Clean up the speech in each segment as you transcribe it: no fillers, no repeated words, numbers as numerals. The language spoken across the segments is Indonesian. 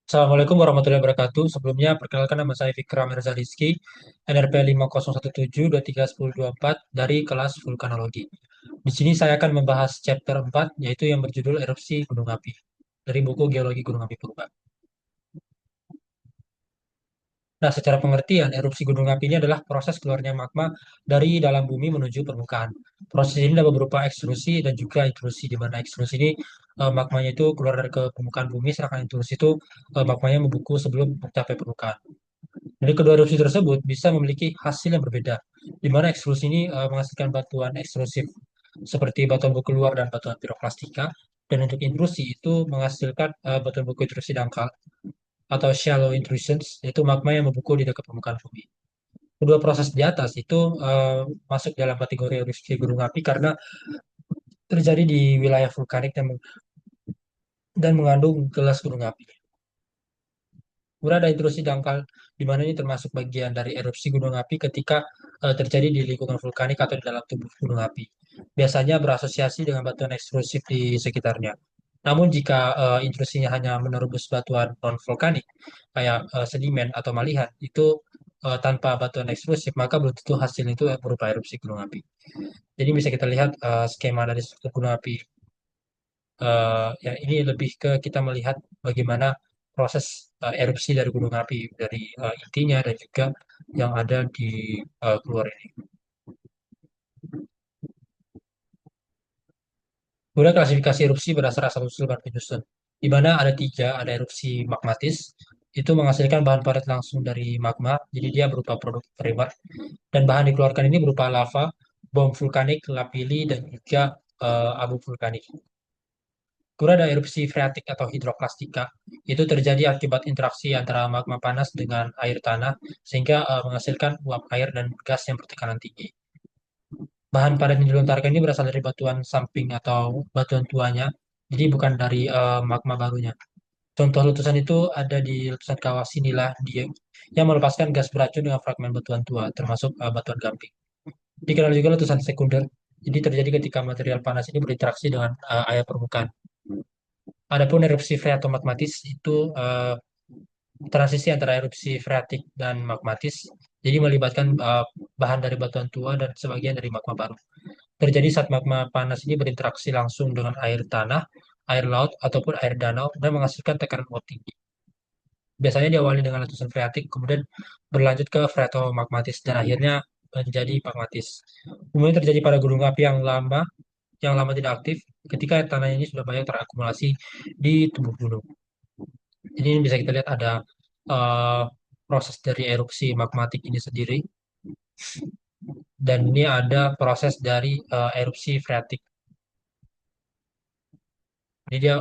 Assalamualaikum warahmatullahi wabarakatuh. Sebelumnya, perkenalkan nama saya Fikra Mirza Rizky, NRP 5017231024 dari kelas Vulkanologi. Di sini saya akan membahas chapter 4, yaitu yang berjudul Erupsi Gunung Api, dari buku Geologi Gunung Api Purba. Nah, secara pengertian, erupsi gunung api ini adalah proses keluarnya magma dari dalam bumi menuju permukaan. Proses ini dapat berupa ekstrusi dan juga intrusi, di mana ekstrusi ini magmanya itu keluar dari ke permukaan bumi, sedangkan intrusi itu magmanya membeku sebelum mencapai permukaan. Dari kedua erupsi tersebut bisa memiliki hasil yang berbeda, di mana ekstrusi ini menghasilkan batuan ekstrusif seperti batuan beku luar dan batuan piroklastika, dan untuk intrusi itu menghasilkan batuan beku intrusi dangkal atau shallow intrusions, yaitu magma yang membeku di dekat permukaan bumi. Kedua proses di atas itu masuk dalam kategori erupsi gunung api karena terjadi di wilayah vulkanik dan mengandung gelas gunung api. Kemudian ada intrusi dangkal, di mana ini termasuk bagian dari erupsi gunung api ketika terjadi di lingkungan vulkanik atau di dalam tubuh gunung api. Biasanya berasosiasi dengan batuan ekstrusif di sekitarnya. Namun jika intrusinya hanya menerobos batuan non-vulkanik, kayak sedimen atau malihan, itu tanpa batuan ekstrusif, maka belum tentu hasil itu berupa erupsi gunung api. Jadi bisa kita lihat skema dari struktur gunung api. Ya ini lebih ke kita melihat bagaimana proses erupsi dari gunung api dari intinya dan juga yang ada di keluar ini. Kemudian klasifikasi erupsi berdasar asal usul dan penyusun, di mana ada tiga, ada erupsi magmatis, itu menghasilkan bahan padat langsung dari magma, jadi dia berupa produk primer, dan bahan dikeluarkan ini berupa lava, bom vulkanik, lapili, dan juga abu vulkanik. Kemudian ada erupsi freatik atau hidroklastika. Itu terjadi akibat interaksi antara magma panas dengan air tanah, sehingga menghasilkan uap air dan gas yang bertekanan tinggi. Bahan padat yang dilontarkan ini berasal dari batuan samping atau batuan tuanya, jadi bukan dari magma barunya. Contoh letusan itu ada di letusan kawah Sinila yang melepaskan gas beracun dengan fragmen batuan tua, termasuk batuan gamping. Dikenal juga letusan sekunder, jadi terjadi ketika material panas ini berinteraksi dengan air permukaan. Adapun erupsi freatomagmatis itu transisi antara erupsi freatik dan magmatis, jadi melibatkan bahan dari batuan tua dan sebagian dari magma baru. Terjadi saat magma panas ini berinteraksi langsung dengan air tanah, air laut, ataupun air danau dan menghasilkan tekanan uap tinggi. Biasanya diawali dengan letusan freatik, kemudian berlanjut ke freatomagmatis, dan akhirnya menjadi magmatis. Kemudian terjadi pada gunung api yang lama tidak aktif, ketika air tanah ini sudah banyak terakumulasi di tubuh gunung. Jadi ini bisa kita lihat ada eh, proses dari erupsi magmatik ini sendiri, dan ini ada proses dari erupsi freatik. Jadi dia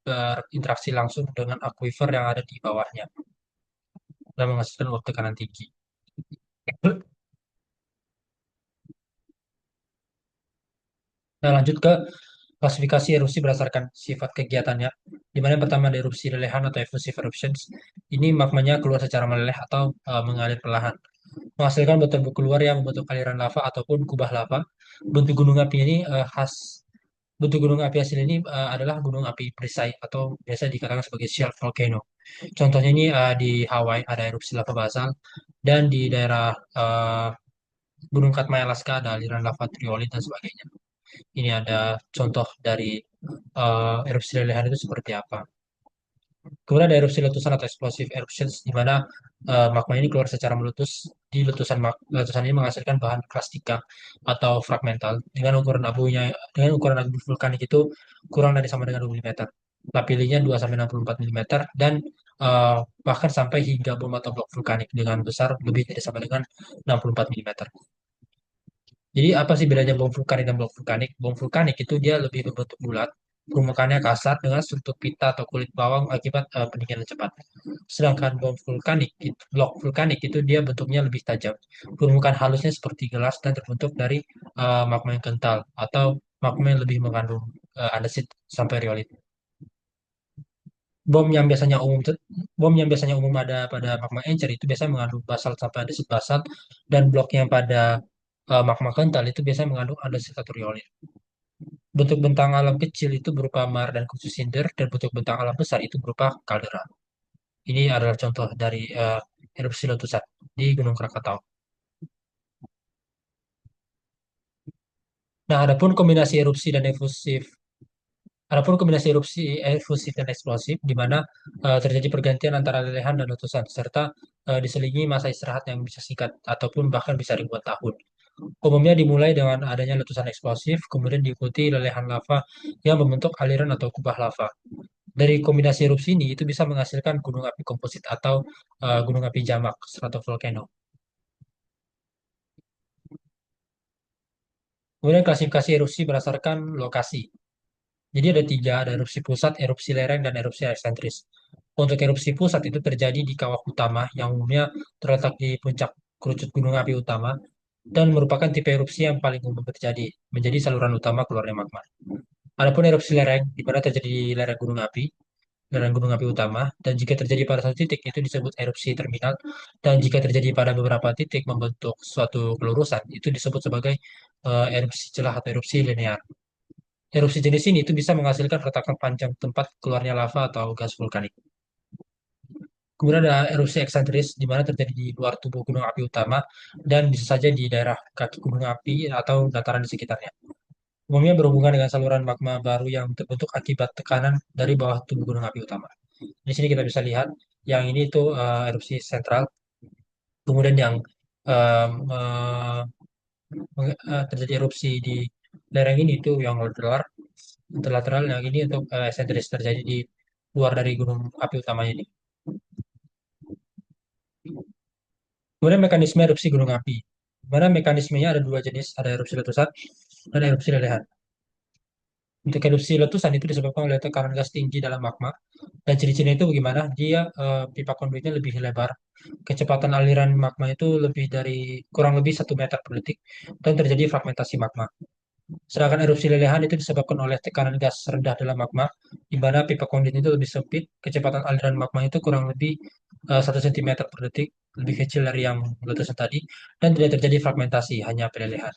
berinteraksi langsung dengan aquifer yang ada di bawahnya dan menghasilkan uap tekanan tinggi. Nah, lanjut ke klasifikasi erupsi berdasarkan sifat kegiatannya, di mana yang pertama ada erupsi lelehan atau effusive eruptions. Ini magmanya keluar secara meleleh atau mengalir perlahan, menghasilkan batuan keluar yang membentuk aliran lava ataupun kubah lava. Bentuk gunung api ini bentuk gunung api asli ini adalah gunung api perisai atau biasa dikatakan sebagai shelf volcano. Contohnya ini di Hawaii ada erupsi lava basal, dan di daerah Gunung Katmai Alaska ada aliran lava triolit dan sebagainya. Ini ada contoh dari erupsi lelehan itu seperti apa. Kemudian ada erupsi letusan atau explosive eruptions, di mana magma ini keluar secara meletus. Di letusan ini menghasilkan bahan plastika atau fragmental dengan ukuran abu vulkanik itu kurang dari sama dengan 2 mm. Lapilinya 2 sampai 64 mm, dan eh, bahkan sampai hingga bom atau blok vulkanik dengan besar lebih dari sama dengan 64 mm. Jadi apa sih bedanya bom vulkanik dan blok vulkanik? Bom vulkanik itu dia lebih berbentuk bulat, permukaannya kasar dengan struktur pita atau kulit bawang akibat pendinginan cepat. Sedangkan blok vulkanik itu dia bentuknya lebih tajam. Permukaan halusnya seperti gelas dan terbentuk dari magma yang kental atau magma yang lebih mengandung andesit sampai riolit. Bom yang biasanya umum bom yang biasanya umum ada pada magma encer itu biasanya mengandung basalt sampai andesit basalt, dan blok yang pada magma kental itu biasanya mengandung andesit atau riolit. Bentuk bentang alam kecil itu berupa maar dan khusus sinder, dan bentuk bentang alam besar itu berupa kaldera. Ini adalah contoh dari erupsi letusan di Gunung Krakatau. Nah, adapun kombinasi erupsi efusif dan eksplosif, di mana terjadi pergantian antara lelehan dan letusan, serta diselingi masa istirahat yang bisa singkat ataupun bahkan bisa ribuan tahun. Umumnya dimulai dengan adanya letusan eksplosif, kemudian diikuti lelehan lava yang membentuk aliran atau kubah lava. Dari kombinasi erupsi ini itu bisa menghasilkan gunung api komposit atau gunung api jamak, stratovolcano. Kemudian klasifikasi erupsi berdasarkan lokasi. Jadi ada tiga, ada erupsi pusat, erupsi lereng, dan erupsi eksentris. Untuk erupsi pusat itu terjadi di kawah utama yang umumnya terletak di puncak kerucut gunung api utama dan merupakan tipe erupsi yang paling umum terjadi, menjadi saluran utama keluarnya magma. Adapun erupsi lereng, di mana terjadi di lereng gunung api utama, dan jika terjadi pada satu titik itu disebut erupsi terminal, dan jika terjadi pada beberapa titik membentuk suatu kelurusan, itu disebut sebagai erupsi celah atau erupsi linear. Erupsi jenis ini itu bisa menghasilkan retakan panjang tempat keluarnya lava atau gas vulkanik. Kemudian ada erupsi eksentris, di mana terjadi di luar tubuh gunung api utama dan bisa saja di daerah kaki gunung api atau dataran di sekitarnya. Umumnya berhubungan dengan saluran magma baru yang terbentuk akibat tekanan dari bawah tubuh gunung api utama. Di sini kita bisa lihat yang ini itu erupsi sentral, kemudian yang em, eh, terjadi erupsi di lereng ini itu yang lateral, yang ini untuk eksentris terjadi di luar dari gunung api utama ini. Kemudian mekanisme erupsi gunung api. Di mana mekanismenya ada dua jenis, ada erupsi letusan dan erupsi lelehan. Untuk erupsi letusan itu disebabkan oleh tekanan gas tinggi dalam magma. Dan ciri-cirinya itu bagaimana? Dia pipa konduitnya lebih lebar. Kecepatan aliran magma itu kurang lebih 1 meter per detik dan terjadi fragmentasi magma. Sedangkan erupsi lelehan itu disebabkan oleh tekanan gas rendah dalam magma, di mana pipa konduit itu lebih sempit, kecepatan aliran magma itu kurang lebih 1 cm per detik, lebih kecil dari yang letusan tadi, dan tidak terjadi fragmentasi, hanya pelelehan.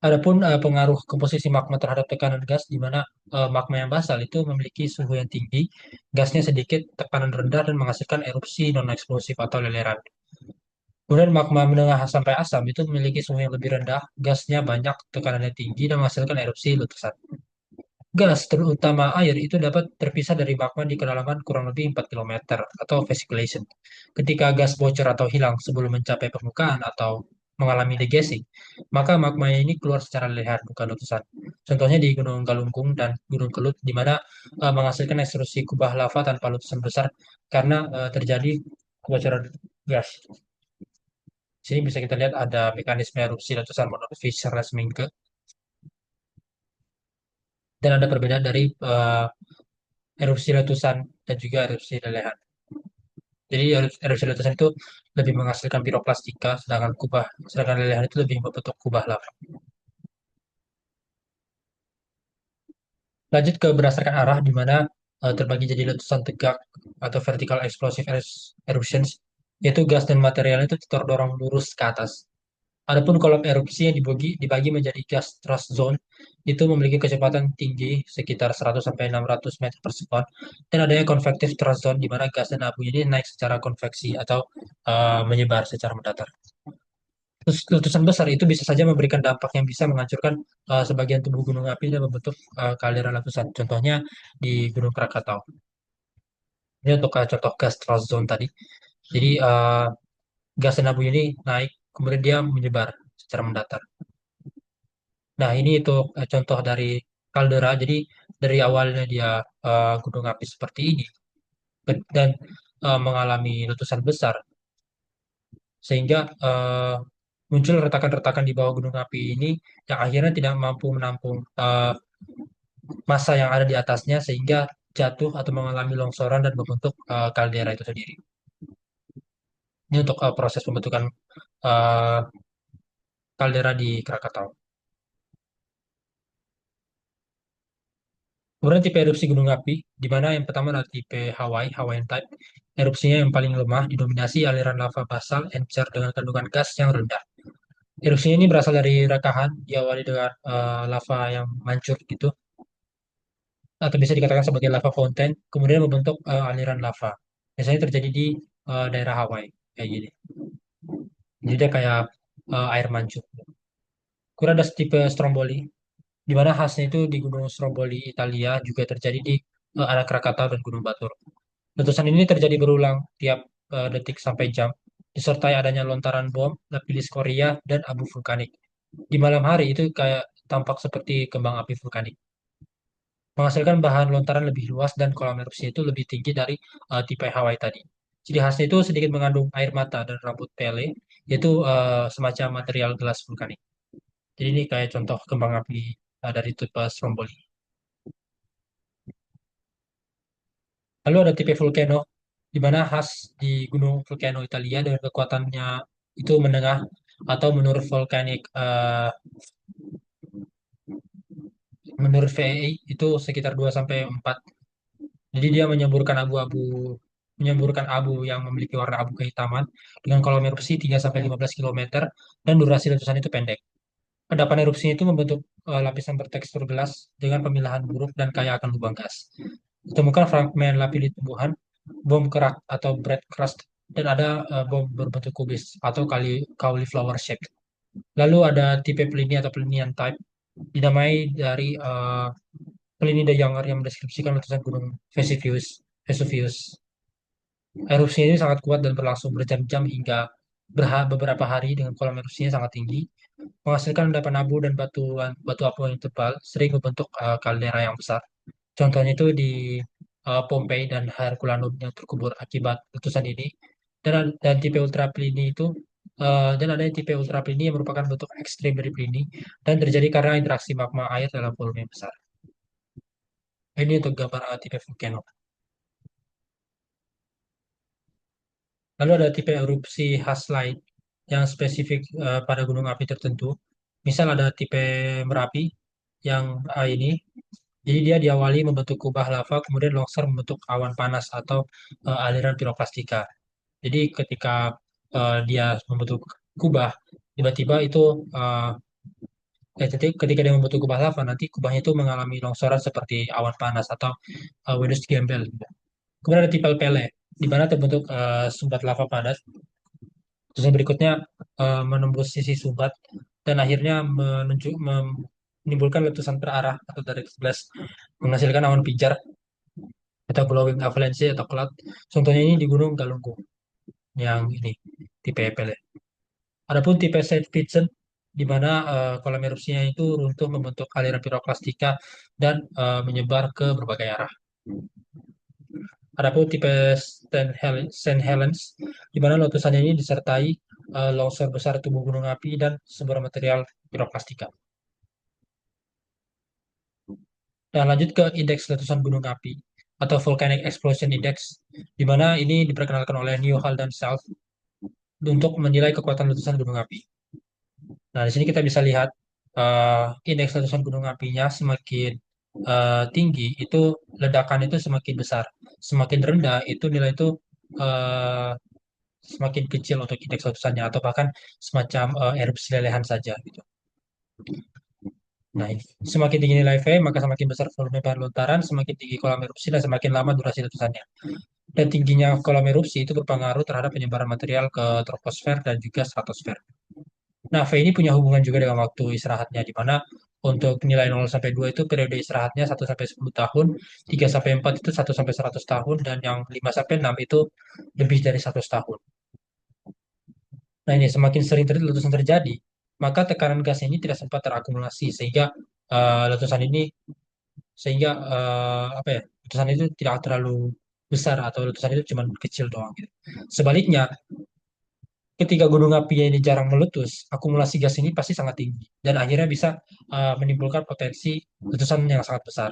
Adapun pengaruh komposisi magma terhadap tekanan gas, di mana magma yang basal itu memiliki suhu yang tinggi, gasnya sedikit, tekanan rendah, dan menghasilkan erupsi non-eksplosif atau leleran. Kemudian magma menengah sampai asam itu memiliki suhu yang lebih rendah, gasnya banyak, tekanannya tinggi, dan menghasilkan erupsi letusan. Gas, terutama air, itu dapat terpisah dari magma di kedalaman kurang lebih 4 km atau vesiculation. Ketika gas bocor atau hilang sebelum mencapai permukaan atau mengalami degassing, maka magma ini keluar secara linear, bukan letusan. Contohnya di Gunung Galunggung dan Gunung Kelut, di mana menghasilkan ekstrusi kubah lava tanpa letusan besar karena terjadi kebocoran gas. Sini bisa kita lihat ada mekanisme erupsi letusan menurut Fischer-Ressmingke, dan ada perbedaan dari erupsi letusan dan juga erupsi lelehan. Jadi erupsi letusan itu lebih menghasilkan piroplastika, sedangkan lelehan itu lebih membentuk kubah lava. Lanjut ke berdasarkan arah, di mana terbagi jadi letusan tegak atau vertical explosive eruptions, yaitu gas dan material itu terdorong lurus ke atas. Adapun kolom erupsi yang dibagi menjadi gas thrust zone itu memiliki kecepatan tinggi sekitar 100 sampai 600 meter per sekon, dan adanya convective thrust zone di mana gas dan abu ini naik secara konveksi atau menyebar secara mendatar. Terus letusan besar itu bisa saja memberikan dampak yang bisa menghancurkan sebagian tubuh gunung api dan membentuk kaldera letusan. Contohnya di Gunung Krakatau. Ini untuk contoh gas thrust zone tadi. Jadi gas dan abu ini naik, kemudian dia menyebar secara mendatar. Nah, ini itu contoh dari kaldera. Jadi dari awalnya dia gunung api seperti ini dan mengalami letusan besar sehingga muncul retakan-retakan di bawah gunung api ini yang akhirnya tidak mampu menampung massa yang ada di atasnya sehingga jatuh atau mengalami longsoran dan membentuk kaldera itu sendiri. Ini untuk proses pembentukan eh, kaldera di Krakatau. Kemudian tipe erupsi gunung api, di mana yang pertama adalah tipe Hawaii, Hawaiian type. Erupsinya yang paling lemah didominasi aliran lava basal encer dengan kandungan gas yang rendah. Erupsinya ini berasal dari rekahan, diawali dengan lava yang mancur gitu. atau bisa dikatakan sebagai lava fountain, kemudian membentuk aliran lava. Biasanya terjadi di daerah Hawaii kayak gini. Jadi dia kayak air mancur. Kemudian ada tipe Stromboli, di mana khasnya itu di Gunung Stromboli, Italia, juga terjadi di Anak Krakatau dan Gunung Batur. Letusan ini terjadi berulang tiap detik sampai jam, disertai adanya lontaran bom, lapis skoria, dan abu vulkanik. Di malam hari itu kayak tampak seperti kembang api vulkanik, menghasilkan bahan lontaran lebih luas dan kolam erupsi itu lebih tinggi dari tipe Hawaii tadi. Ciri khasnya itu sedikit mengandung air mata dan rambut pele, yaitu semacam material gelas vulkanik. Jadi ini kayak contoh kembang api dari tipe Stromboli. Lalu ada tipe volcano, di mana khas di Gunung Volcano Italia dengan kekuatannya itu menengah atau menurut VEI itu sekitar 2 sampai 4. Jadi dia menyemburkan abu yang memiliki warna abu kehitaman dengan kolom erupsi 3 sampai 15 km dan durasi letusan itu pendek. Endapan erupsinya itu membentuk lapisan bertekstur gelas dengan pemilahan buruk dan kaya akan lubang gas. Ditemukan fragmen lapis tumbuhan, bom kerak atau bread crust, dan ada bom berbentuk kubis atau cauliflower shape. Lalu ada tipe Pliny atau Plinian type, dinamai dari Pliny the Younger yang mendeskripsikan letusan gunung Vesuvius. Erupsinya ini sangat kuat dan berlangsung berjam-jam hingga beberapa hari dengan kolam erupsinya sangat tinggi, menghasilkan endapan abu dan batu abu yang tebal, sering membentuk kaldera yang besar. Contohnya itu di Pompei dan Herculaneum yang terkubur akibat letusan ini. Dan tipe ultra Pliny itu dan ada tipe ultra Pliny yang merupakan bentuk ekstrim dari Pliny dan terjadi karena interaksi magma air dalam volume yang besar. Ini untuk gambar tipe volcano. Lalu ada tipe erupsi khas lain yang spesifik pada gunung api tertentu. Misal ada tipe Merapi yang ini. Jadi dia diawali membentuk kubah lava, kemudian longsor membentuk awan panas atau aliran piroklastika. Jadi ketika dia membentuk kubah, tiba-tiba itu ketika dia membentuk kubah lava, nanti kubahnya itu mengalami longsoran seperti awan panas atau Venus Gembel. Kemudian ada tipe Pele, di mana terbentuk sumbat lava padat. Terus yang berikutnya menembus sisi sumbat dan akhirnya menimbulkan letusan terarah atau direct splash, menghasilkan awan pijar atau glowing avalanche atau cloud. Contohnya ini di Gunung Galunggung yang ini tipe Pele. Adapun tipe Saint Vincent di mana kolam erupsinya itu runtuh membentuk aliran piroklastika dan menyebar ke berbagai arah. Adapun tipe Saint Helens di mana letusannya ini disertai longsor besar tubuh gunung api dan sumber material piroklastika. Dan lanjut ke indeks letusan gunung api atau Volcanic Explosion Index, di mana ini diperkenalkan oleh Newhall dan Self untuk menilai kekuatan letusan gunung api. Nah, di sini kita bisa lihat indeks letusan gunung apinya semakin tinggi, itu ledakan itu semakin besar. Semakin rendah, itu nilai itu eh, semakin kecil untuk indeks letusannya, atau bahkan semacam erupsi lelehan saja gitu. Nah, ini. Semakin tinggi nilai V, maka semakin besar volume bahan lontaran, semakin tinggi kolam erupsi, dan semakin lama durasi letusannya. Dan tingginya kolam erupsi itu berpengaruh terhadap penyebaran material ke troposfer dan juga stratosfer. Nah, V ini punya hubungan juga dengan waktu istirahatnya, di mana untuk nilai 0 sampai 2 itu periode istirahatnya 1 sampai 10 tahun, 3 sampai 4 itu 1 sampai 100 tahun, dan yang 5 sampai 6 itu lebih dari 100 tahun. Nah, ini semakin sering letusan terjadi, maka tekanan gas ini tidak sempat terakumulasi sehingga letusan ini apa ya? Letusan itu tidak terlalu besar atau letusan itu cuma kecil doang gitu. Sebaliknya, ketika gunung api ini jarang meletus, akumulasi gas ini pasti sangat tinggi dan akhirnya bisa menimbulkan potensi letusan yang sangat besar.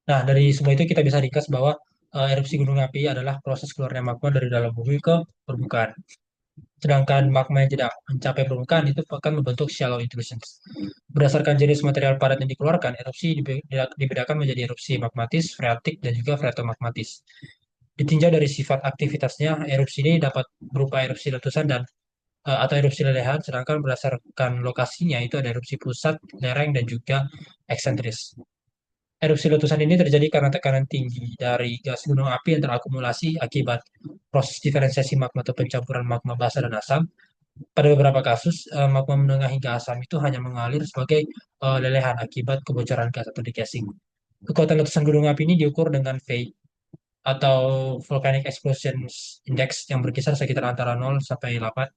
Nah, dari semua itu kita bisa ringkas bahwa erupsi gunung api adalah proses keluarnya magma dari dalam bumi ke permukaan. Sedangkan magma yang tidak mencapai permukaan itu akan membentuk shallow intrusions. Berdasarkan jenis material padat yang dikeluarkan, erupsi dibedakan menjadi erupsi magmatis, freatik, dan juga freatomagmatis. Ditinjau dari sifat aktivitasnya, erupsi ini dapat berupa erupsi letusan dan atau erupsi lelehan, sedangkan berdasarkan lokasinya itu ada erupsi pusat, lereng, dan juga eksentris. Erupsi letusan ini terjadi karena tekanan tinggi dari gas gunung api yang terakumulasi akibat proses diferensiasi magma atau pencampuran magma basah dan asam. Pada beberapa kasus, magma menengah hingga asam itu hanya mengalir sebagai lelehan akibat kebocoran gas atau decasing. Kekuatan letusan gunung api ini diukur dengan VEI atau Volcanic Explosion Index yang berkisar sekitar antara 0 sampai 8.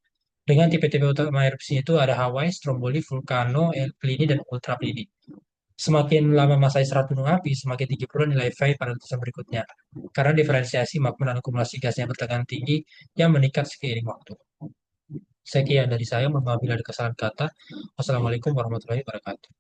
Dengan tipe-tipe utama erupsi itu ada Hawaii, Stromboli, Vulcano, El Plini, dan Ultra Plini. Semakin lama masa istirahat gunung api, semakin tinggi pula nilai VEI pada letusan berikutnya. Karena diferensiasi magma dan akumulasi gasnya bertekanan tinggi yang meningkat seiring waktu. Sekian dari saya, mohon maaf bila ada kesalahan kata. Wassalamualaikum warahmatullahi wabarakatuh.